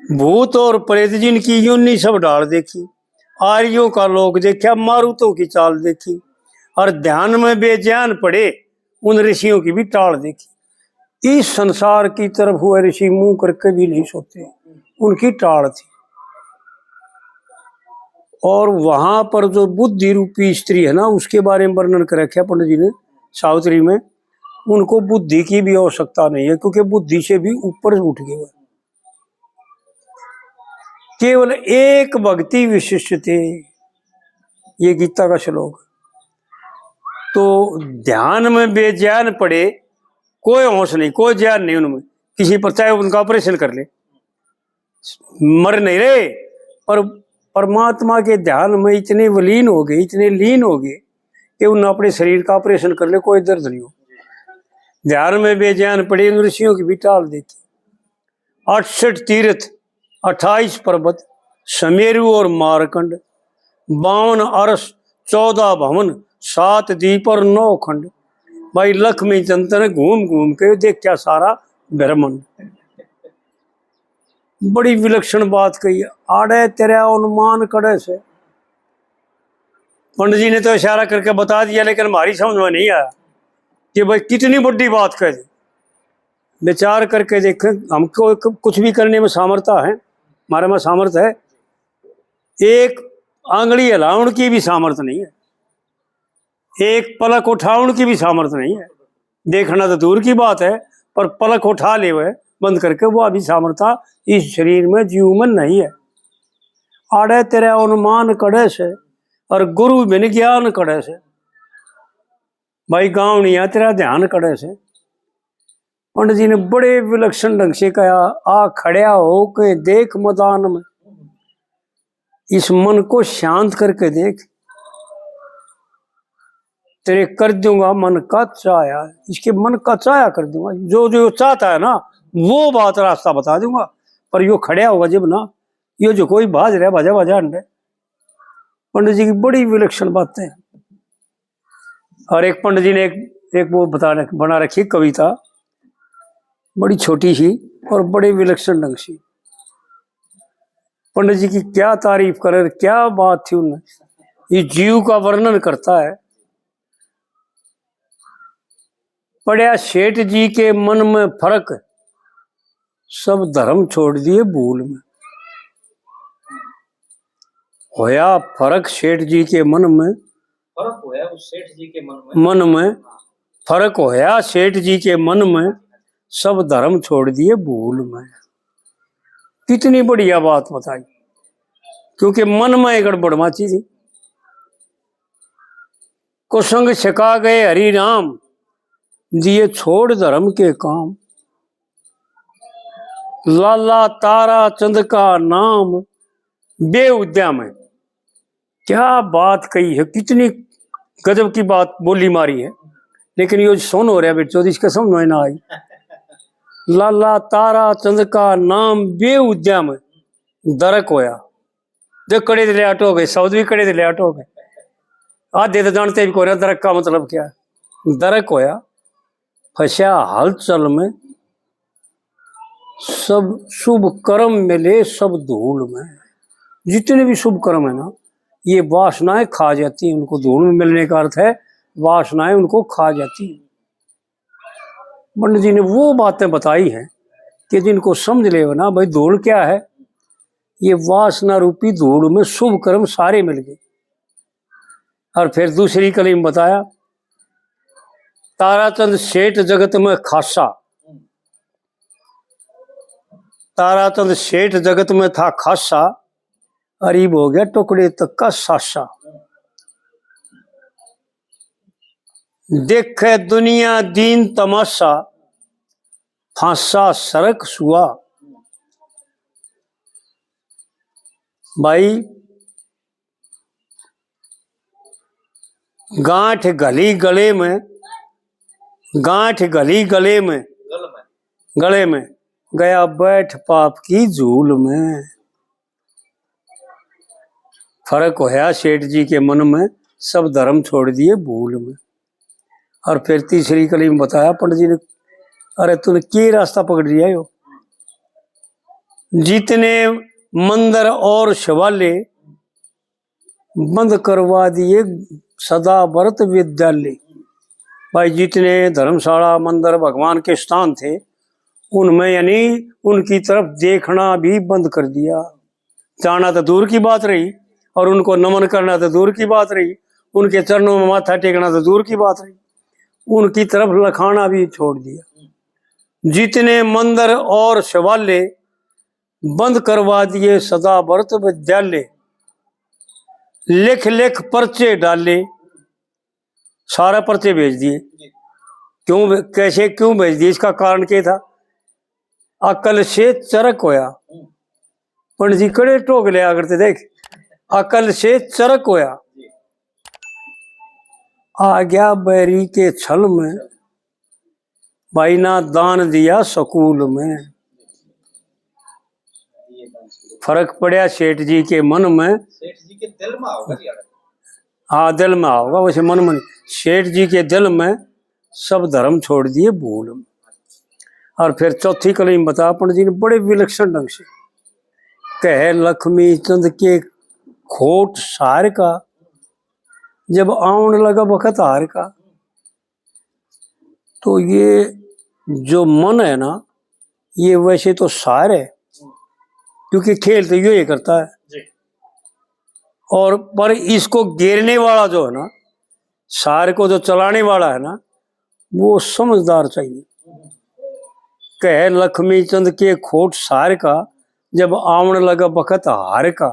भूत और प्रेत जिनकी यूनी सब डाल देखी, आर्यों का लोक देखा, मारुतों की चाल देखी, और ध्यान में बेजान पड़े उन ऋषियों की भी टाल देखी। इस संसार की तरफ हुए ऋषि मुंह करके भी नहीं सोते, उनकी टाल थी। और वहां पर जो बुद्धि रूपी स्त्री है ना, उसके बारे में वर्णन कर रखा पंडित जी ने सावित्री में। उनको बुद्धि की भी आवश्यकता नहीं है, क्योंकि बुद्धि से भी ऊपर उठ गए। केवल एक भक्ति विशिष्ट थे। ये गीता का श्लोक। तो ध्यान में बेजान पड़े, कोई होश नहीं, कोई ज्ञान नहीं उनमें किसी पर, चाहे उनका ऑपरेशन कर ले, मर नहीं रहे, पर परमात्मा के ध्यान में इतने विलीन हो गए, इतने लीन हो गए कि उन्हें अपने शरीर का ऑपरेशन कर ले, कोई दर्द नहीं हो। ध्यान में बेजान पड़े इन ऋषियों की भी टाल देती। 68 तीर्थ, 28 पर्वत, समेरु और मारकंड, 52 अरस, 14 भवन, 7 द्वीप और 9 खंड। भाई लक्ष्मी चंद ने घूम घूम के देखा सारा ब्रह्मांड। बड़ी विलक्षण बात कही। आड़े तेरा अनुमान कड़े से। पंडित जी ने तो इशारा करके बता दिया, लेकिन हमारी समझ में नहीं आया कि भाई कितनी बड़ी बात कह दी। विचार करके देखें, हमको कुछ भी करने में सामर्थ्य है, हमारे में सामर्थ्य है, एक आंगली हिलाउन की भी सामर्थ्य नहीं है, एक पलक उठाउन की भी सामर्थ्य नहीं है। देखना तो दूर की बात है, पर पलक उठा ले हुए बंद करके, वो अभी सामर्थ्य इस शरीर में जीव में नहीं है। आड़े तेरे अनुमान कड़े से और गुरु बिन ज्ञान कड़े से। भाई गाँव नहीं है तेरा ध्यान कड़े से। पंडित जी ने बड़े विलक्षण ढंग से कहा, आ खड़िया हो के देख मैदान में, इस मन को शांत करके देख, तेरे कर दूंगा मन का चाया। इसके मन का चाया कर दूंगा, जो जो चाहता है ना वो बात रास्ता बता दूंगा। पर यो खड़िया होगा जब ना, यो जो कोई बाज रहा बाजा बाजा अंडे। पंडित जी की बड़ी विलक्षण बातें। और एक पंडित जी ने एक वो बना रखी कविता, बड़ी छोटी सी और बड़े विलक्षण ढंग से। पंडित जी की क्या तारीफ करे, क्या बात थी उनमें। ये जीव का वर्णन करता है। पढ़िया सेठ जी के मन में फर्क, सब धर्म छोड़ दिए भूल में। होया फर्क सेठ जी के मन में, फर्क होया उस सेठ जी के मन में फर्क होया सेठ जी के मन में, सब धर्म छोड़ दिए भूल में। कितनी बढ़िया बात बताई, क्योंकि मन में गड़बड़ माची थी। कुसंग छिका गए हरि राम, दिए छोड़ धर्म के काम। लाला तारा चंद का नाम, बेउद्या में। क्या बात कही है, कितनी गजब की बात बोली मारी है। लेकिन ये सोन हो रहा है बेटो, इसका समझ में ना आई। लाला तारा चंद का नाम, बेउद्या में दरक होया। जो कड़े दिले आटो गए, शब्द भी कड़े दिले आटो गए। आधे तो जानते भी को रहा दरक का मतलब क्या। दरक होया फंसा हलचल में, सब शुभ कर्म मिले सब धूल में। जितने भी शुभ कर्म है ना, ये वासनाएं खा जाती हैं उनको। धूल में मिलने का अर्थ है वासनाएं उनको खा जाती हैं। पंडित जी ने वो बातें बताई हैं कि जिनको समझ ले ना, भाई धूल क्या है, ये वासना रूपी धूल में शुभ कर्म सारे मिल गए। और फिर दूसरी कली में बताया, ताराचंद सेठ जगत में खासा। ताराचंद सेठ जगत में था खासा, अरीब हो गया टुकड़े तक का सासा। देखे दुनिया दीन तमाशा, फांसा सरक सुआ। भाई गांठ गली गले में, गांठ गली गले में, गले में गया बैठ पाप की झूल में। फर्क होया सेठ जी के मन में, सब धर्म छोड़ दिए भूल में। और फिर तीसरी कली में बताया पंडित जी ने, अरे तूने क्या रास्ता पकड़ लिया हो, जितने मंदिर और शिवालय बंद करवा दिए सदा व्रत विद्यालय। भाई जितने धर्मशाला मंदिर भगवान के स्थान थे उनमें यानी उनकी तरफ देखना भी बंद कर दिया। जाना तो दूर की बात रही और उनको नमन करना तो दूर की बात रही, उनके चरणों में माथा टेकना तो दूर की बात रही, उनकी तरफ लखाना भी छोड़ दिया। जितने मंदिर और शिवालय बंद करवा दिए सदा व्रत विद्यालय। लिख लिख पर्चे डाले, सारा पर्चे भेज दिए। क्यों, कैसे, क्यों भेज दिए? इसका कारण क्या था? अकल से चरक होया। पंडित जी कड़े टोक लिया करते, देख, अकल से चरक होया, आ गया बैरी के छल में, भाई ना दान दिया स्कूल में। फर्क पड़ा सेठ जी के मन में, सेठ जी के दिल में होगा जी। हाँ दिल में होगा, वैसे मन में नहीं। सेठ जी के दिल में सब धर्म छोड़ दिए भूल में। और फिर चौथी कली में बता पंडित जी ने बड़े विलक्षण ढंग से कहे, लक्ष्मी चंद के खोट सार का, जब आउन लगा वक्त हार का। तो ये जो मन है ना, ये वैसे तो सार है, क्योंकि खेल तो ये करता है जी। और पर इसको घेरने वाला जो है ना, सार को जो चलाने वाला है ना, वो समझदार चाहिए। कहे लक्ष्मी चंद के खोट सार का, जब आवन लगा वक्त हार का।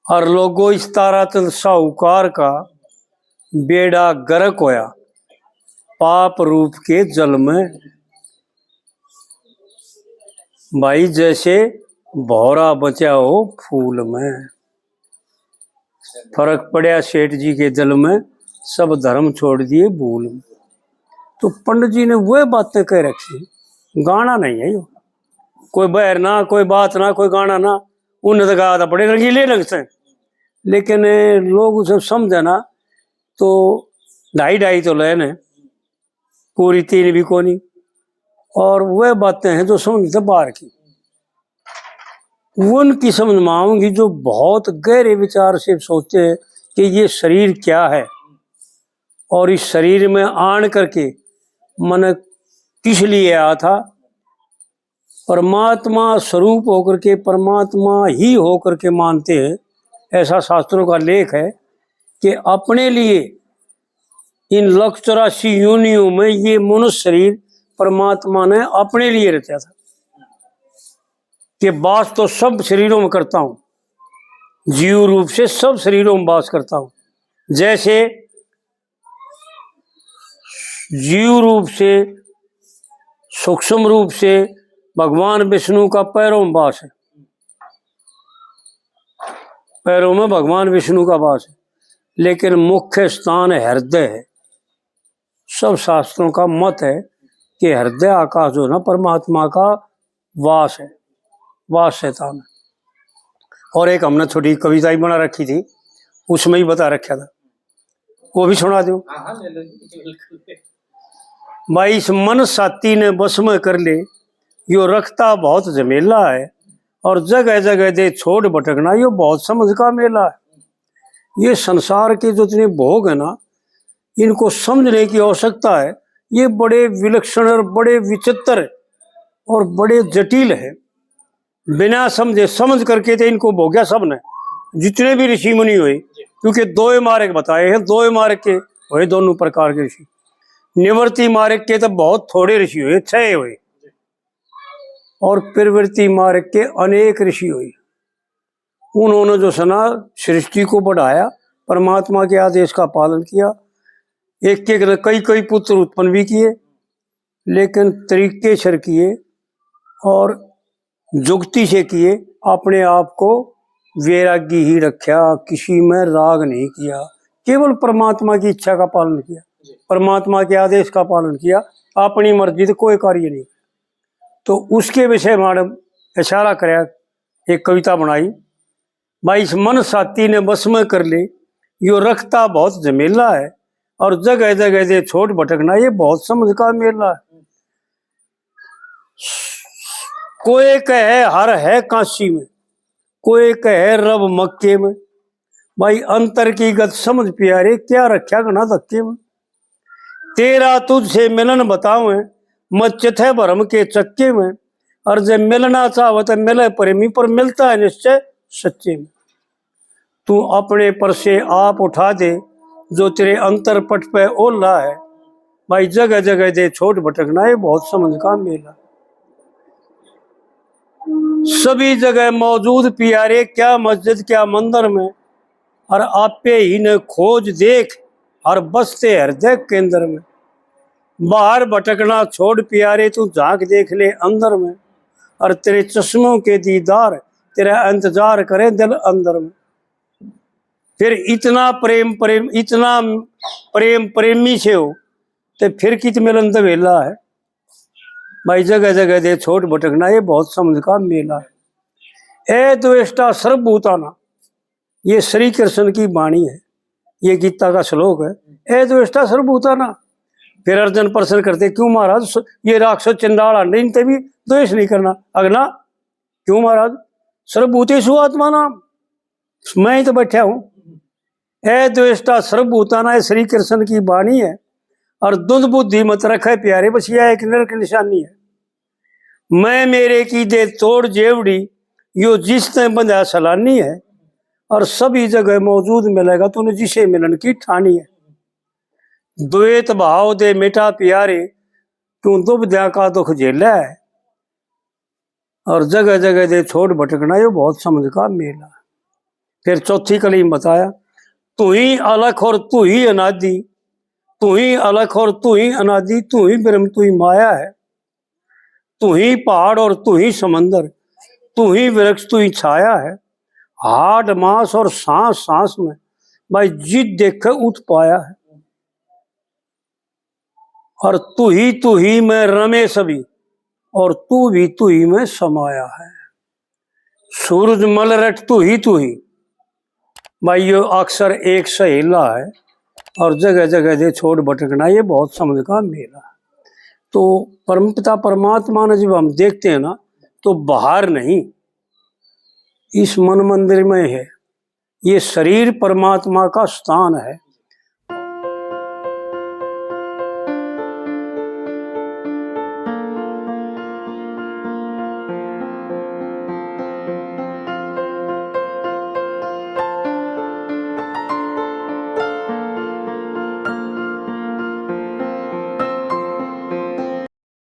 और लोगो इस तारा चंद साहूकार का, बेड़ा गर्क होया पाप रूप के जल में। भाई जैसे भौरा बचा हो फूल में। फर्क पड़ा सेठ जी के दिल में, सब धर्म छोड़ दिए भूल में। तो पंडित जी ने वह बातें कह रखी, गाना नहीं है यो, कोई बहर ना, कोई बात ना, कोई गाना ना। उन्हें तो कहा था बड़े रंगीले ढंग से, लेकिन लोग उसे समझे ना तो ढाई ढाई तो लेने, पूरी तीन भी कोनी। और वह बातें हैं जो समझते बाहर की, उनकी समझ में आऊंगी जो बहुत गहरे विचार से सोचते हैं कि ये शरीर क्या है और इस शरीर में आन करके मन किस लिए आया था। परमात्मा स्वरूप होकर के परमात्मा ही होकर के मानते हैं। ऐसा शास्त्रों का लेख है कि अपने लिए इन 184 योनियों में ये मनुष्य शरीर परमात्मा ने अपने लिए रचा था कि वास तो सब शरीरों में करता हूं, जीव रूप से सब शरीरों में वास करता हूं। जैसे जीव रूप से, सूक्ष्म रूप से भगवान विष्णु का पैरों में वास है, पैरों में भगवान विष्णु का वास है, लेकिन मुख्य स्थान हृदय है। सब शास्त्रों का मत है कि हृदय आकाश जो ना परमात्मा का वास है, वास शैतान है। और एक हमने छोटी कविता ही बना रखी थी, उसमें ही बता रखा था, वो भी सुना दूं। हाँ ले लो जी, बिल्कुल। भाई इस मन साथी ने बस में कर ले, यो रखता बहुत झमेला है, और जगह जगह दे छोड़ भटकना, यो बहुत समझ का मेला है। ये संसार के जो इतने भोग है ना, इनको समझने की आवश्यकता है। ये बड़े विलक्षण और बड़े विचित्र और बड़े जटिल है। बिना समझे, समझ करके तो इनको भोग्या सब ने, जितने भी ऋषि मुनि हुए, क्योंकि दो मार्ग बताए हैं, दो मार्ग के हुए दोनों प्रकार के ऋषि। निवृत्ति मार्ग के तो बहुत थोड़े ऋषि हुए, 6 हुए, और प्रवृत्ति मार्ग के अनेक ऋषि हुए। उन्होंने जो सना सृष्टि को बढ़ाया, परमात्मा के आदेश का पालन किया, एक एक कई कई पुत्र उत्पन्न भी किए, लेकिन तरीके से किए और जुक्ति से किए। अपने आप को वैरागी ही रखा, किसी में राग नहीं किया, केवल परमात्मा की इच्छा का पालन किया, परमात्मा के आदेश का पालन किया, अपनी मर्जी से कोई कार्य नहीं। तो उसके विषय में इशारा कराया, एक कविता बनाई। भाई इस मन साथी ने बस में कर ले, यो रखता बहुत झमेला है, और जगह जगह से छोट भटकना, ये बहुत समझ का मेला है। कोई कहे हर है काशी में, कोई कहे रब मक्के में। भाई अंतर की गत समझ प्यारे, क्या रखा गना धक्के में। तेरा तुझसे मिलन बताऊं मच्चित है भरम के चक्के में। और जब मिलना चाहो तो मिले प्रेमी, पर मिलता है निश्चय सच्चे में। तू अपने पर से आप उठा दे, जो तेरे अंतर पट पे ओला है। भाई जगह जगह दे छोट भटकना, ये बहुत समझ का मेला। सभी जगह मौजूद प्यारे, क्या मस्जिद क्या मंदिर में। और आपे ही ने खोज देख, और बसते हृदय केंद्र में। बाहर भटकना छोड़ प्यारे, तू झांक देख ले अंदर में। और तेरे चश्मों के दीदार, तेरा इंतजार करे दिल अंदर में। फिर इतना प्रेम प्रेमी से हो, तो फिर कित मिलन तो वेला है। भाई जगह जगह दे छोट भटकना, ये बहुत समझ का मेला है। ए द्वेष्टा सर्वभूताना, ये श्री कृष्ण की वाणी है, ये गीता का श्लोक है। ए द्वेष्टा सर्वभूताना। फिर अर्जुन प्रश्न करते, क्यों महाराज ये राक्षस चंडाल नहीं, तभी द्वेष नहीं करना। अगला, क्यों महाराज, सर्वभूतेषु आत्मा नाम, मैं ही तो बैठा हूं। ए द्वेष्टा सर्वभूताना, श्री कृष्ण की वाणी है। और दुध बुद्धि मत रखे प्यारे, बस यह एक नरक निशानी है। मैं मेरे की दे तोड़ जेवड़ी, यो जिसने बंधा सलानी है। और सभी जगह मौजूद मिलेगा, तूने जिसे मिलन की ठानी है। द्वैत भाव दे मिटा प्यारे, क्यों दुविधा का दुख झेला है। और जगह जगह दे छोड़ भटकना, ये बहुत समझ का मेला। फिर चौथी कली में बताया, तू ही अलख और तू ही अनादि, तू ही अलख और तू ही अनादि, तू ही ब्रह्म तू ही माया है। तू ही पहाड़ और तू ही समंदर, तू ही वृक्ष तू ही छाया है। हाड मांस और सांस सांस में, भाई जित देख उठ पाया है। और तू ही मैं रमे सभी, और तू ही में समाया है। सूरज मल रट तू ही, भाई ये अक्सर एक सहेला है। और जगह जगह दे छोड़ भटकना, ये बहुत समझ का मेला। तो परमपिता परमात्मा ने जब हम देखते हैं ना, तो बाहर नहीं, इस मन मंदिर में है। ये शरीर परमात्मा का स्थान है।